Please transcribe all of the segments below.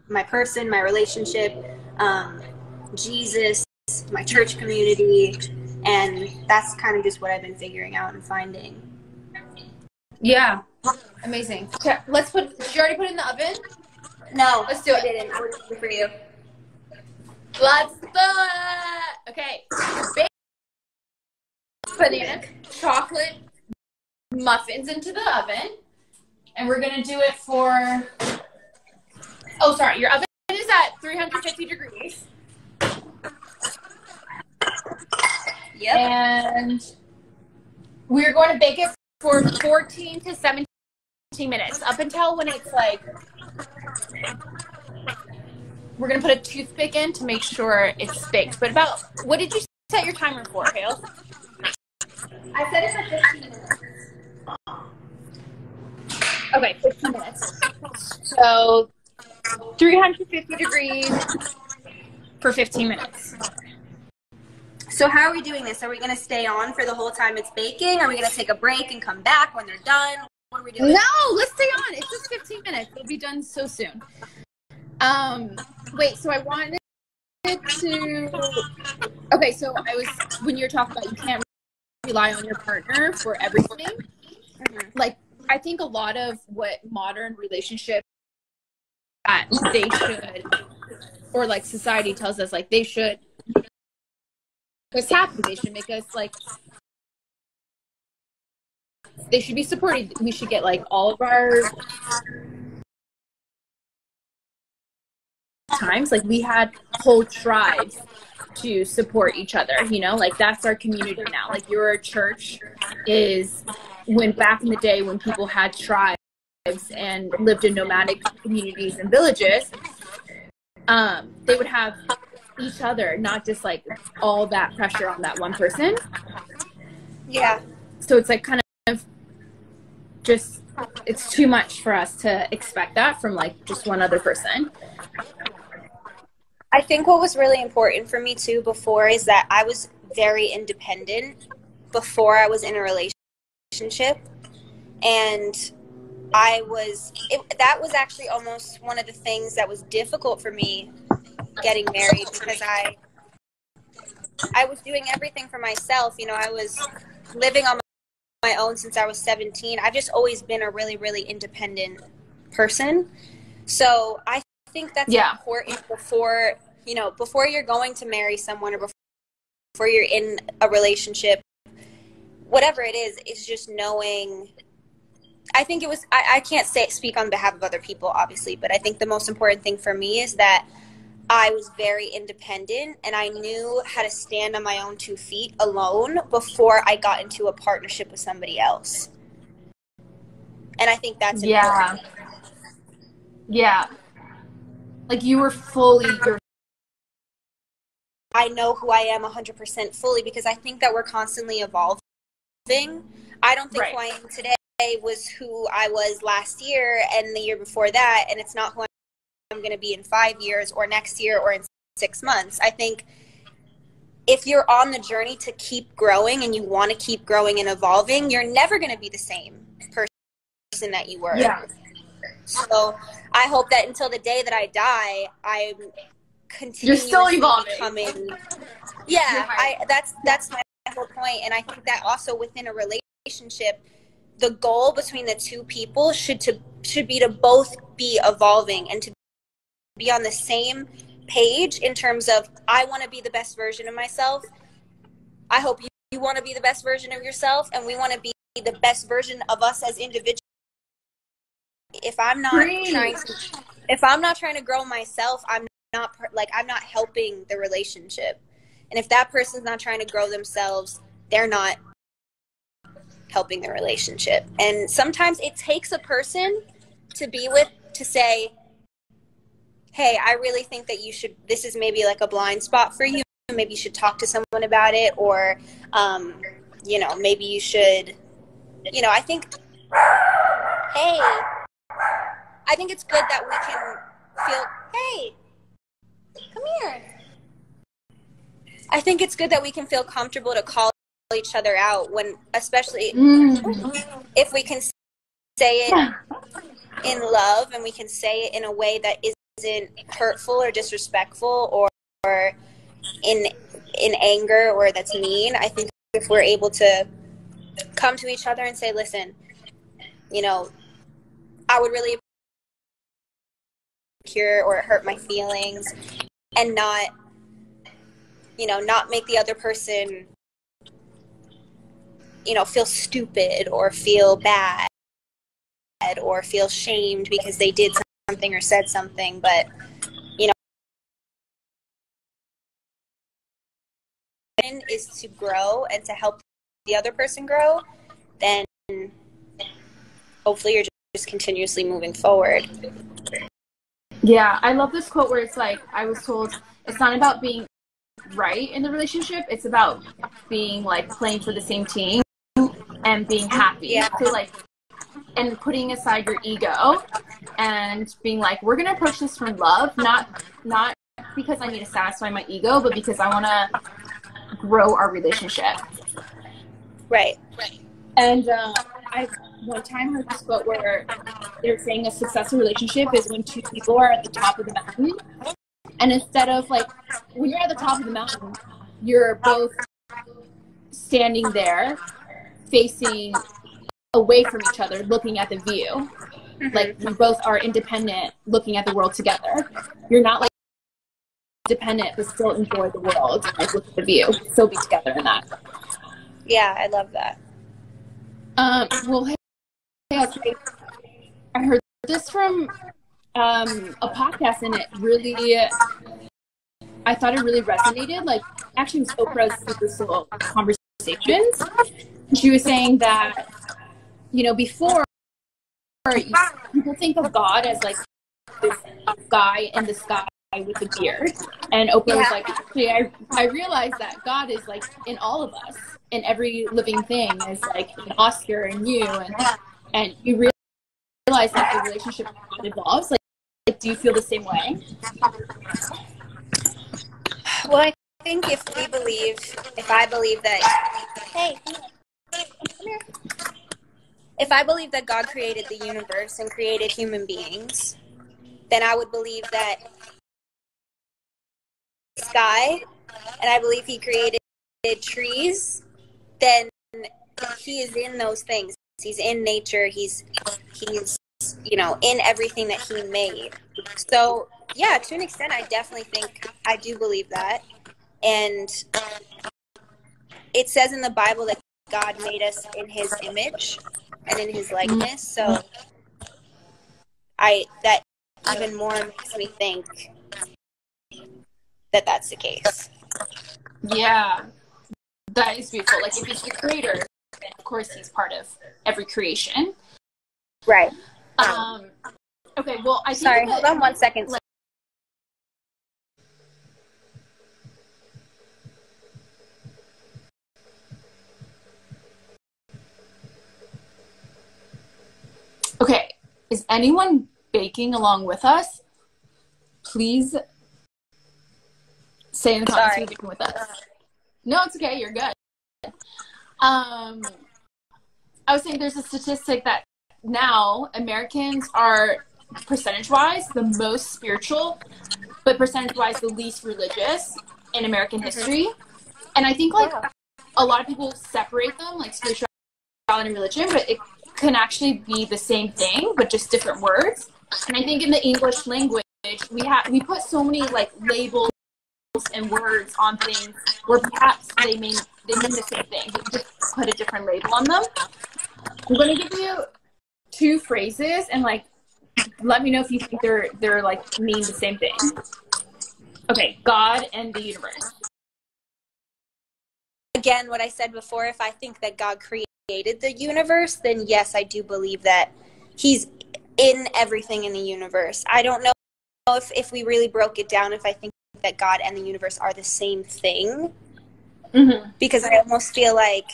my person, my relationship, Jesus, my church community, and that's kind of just what I've been figuring out and finding. Yeah, amazing. Okay, let's put. Did you already put it in the oven? No, let's do it. I didn't. I was waiting for you. Let's do it. Okay, bake banana chocolate muffins into the oven, and we're gonna do it for. Oh, sorry, your oven is at 350 degrees. Yep. And we're going to bake it for 14 to 17 minutes, up until when it's like, we're going to put a toothpick in to make sure it's baked. But about, what did you set your timer for, Hale? I said it for 15 minutes. Okay, 15 minutes. So 350 degrees for 15 minutes. So how are we doing this? Are we going to stay on for the whole time it's baking? Are we going to take a break and come back when they're done? What are we doing? No, let's stay on. It's just 15 minutes. It'll be done so soon. Wait, so I wanted to... Okay, so I was... When you were talking about you can't rely on your partner for everything, like, I think a lot of what modern relationships that they should, or like society tells us, like, they should make us happy. They should make us, like, they should be supported. We should get, like, all of our times. Like, we had whole tribes to support each other, you know? Like, that's our community now. Like, your church is, when back in the day when people had tribes and lived in nomadic communities and villages, they would have each other, not just, like, all that pressure on that one person. Yeah. So it's, like, kind of just, it's too much for us to expect that from, like, just one other person. I think what was really important for me too before is that I was very independent before I was in a relationship, and that was actually almost one of the things that was difficult for me getting married, because I was doing everything for myself. You know, I was living on my own since I was 17. I've just always been a really, really independent person. So I think that's important before you're going to marry someone, or before you're in a relationship, whatever it is just knowing. I think it was, I can't speak on behalf of other people, obviously, but I think the most important thing for me is that I was very independent and I knew how to stand on my own 2 feet alone before I got into a partnership with somebody else. And I think that's important. Yeah. Like, you were fully I know who I am 100% fully, because I think that we're constantly evolving. I don't think who I am today was who I was last year and the year before that, and it's not who I'm going to be in 5 years or next year or in 6 months. I think if you're on the journey to keep growing and you want to keep growing and evolving, you're never going to be the same person that you were. Yeah. So I hope that until the day that I die, I'm continuously becoming. Yeah, that's my whole point. And I think that also within a relationship, the goal between the two people should be to both be evolving and to be on the same page in terms of, I want to be the best version of myself. I hope you want to be the best version of yourself, and we want to be the best version of us as individuals. If I'm not trying to grow myself, I'm not helping the relationship. And if that person's not trying to grow themselves, they're not helping the relationship. And sometimes it takes a person to be with to say, hey, I really think that this is maybe like a blind spot for you. Maybe you should talk to someone about it, or, maybe you should, I think it's good that we can feel, hey, come here. I think it's good that we can feel comfortable to call each other out especially if we can say it in love, and we can say it in a way that isn't hurtful or disrespectful or in anger or that's mean. I think if we're able to come to each other and say, listen, you know, I would really cure or hurt my feelings, and not, you know, not make the other person, you know, feel stupid or feel bad or feel shamed because they did something or said something. But, you know, is to grow and to help the other person grow, then hopefully you're just continuously moving forward. Yeah, I love this quote where it's like, I was told it's not about being right in the relationship, it's about being like playing for the same team and being happy. Yeah. So like, and putting aside your ego and being like, we're gonna approach this from love, not because I need to satisfy my ego, but because I want to grow our relationship. Right. And I one time heard this quote where they're saying a successful relationship is when two people are at the top of the mountain, and instead of like, when you're at the top of the mountain, you're both standing there facing away from each other, looking at the view. Mm-hmm. Like, you both are independent, looking at the world together. You're not like dependent, but still enjoy the world, like look at the view, still be together in that. Yeah, I love that. Well, hey, I heard this from a podcast, and I thought it really resonated. Like, actually, it was Oprah's Super Soul Conversations. She was saying that, you know, before, people think of God as like this guy in the sky with a beard, and Oprah was like, actually, I realized that God is like in all of us, in every living thing, is like an Oscar and you, and you realize that the relationship evolves. Like, do you feel the same way? Well, I think if I believe that God created the universe and created human beings, then I would believe that sky, and I believe he created trees, then he is in those things. He's in nature. He's you know, in everything that he made. So yeah, to an extent, I definitely think I do believe that. And it says in the Bible that God made us in his image and in his likeness. So that even more makes me think that that's the case. Yeah, that is beautiful. Like, if he's the creator, then of course he's part of every creation. Right. Okay, well, I think sorry, hold on 1 second. Okay, is anyone baking along with us? Please say in the comments you're baking with us. No, it's okay, you're good. I was saying there's a statistic that now Americans are, percentage-wise, the most spiritual, but percentage-wise the least religious in American history. And I think, like, a lot of people separate them, like spirituality and religion, but it can actually be the same thing, but just different words. And I think in the English language, we put so many, like, labels and words on things where perhaps they mean the same thing, but just put a different label on them. I'm going to give you 2 phrases, and like, let me know if you think they're like mean the same thing. Okay, God and the universe. Again, what I said before, if I think that God created the universe, then yes, I do believe that he's in everything in the universe. I don't know if we really broke it down, if I think that God and the universe are the same thing. Mm-hmm. Because I almost feel like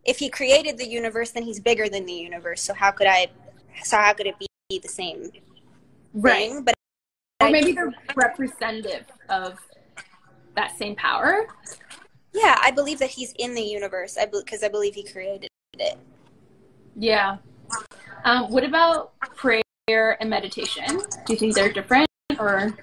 if he created the universe, then he's bigger than the universe. So how could it be the same right thing? But or maybe they're representative of that same power. Yeah, I believe that he's in the universe because I believe he created it. Yeah. What about prayer and meditation? Do you think they're different? or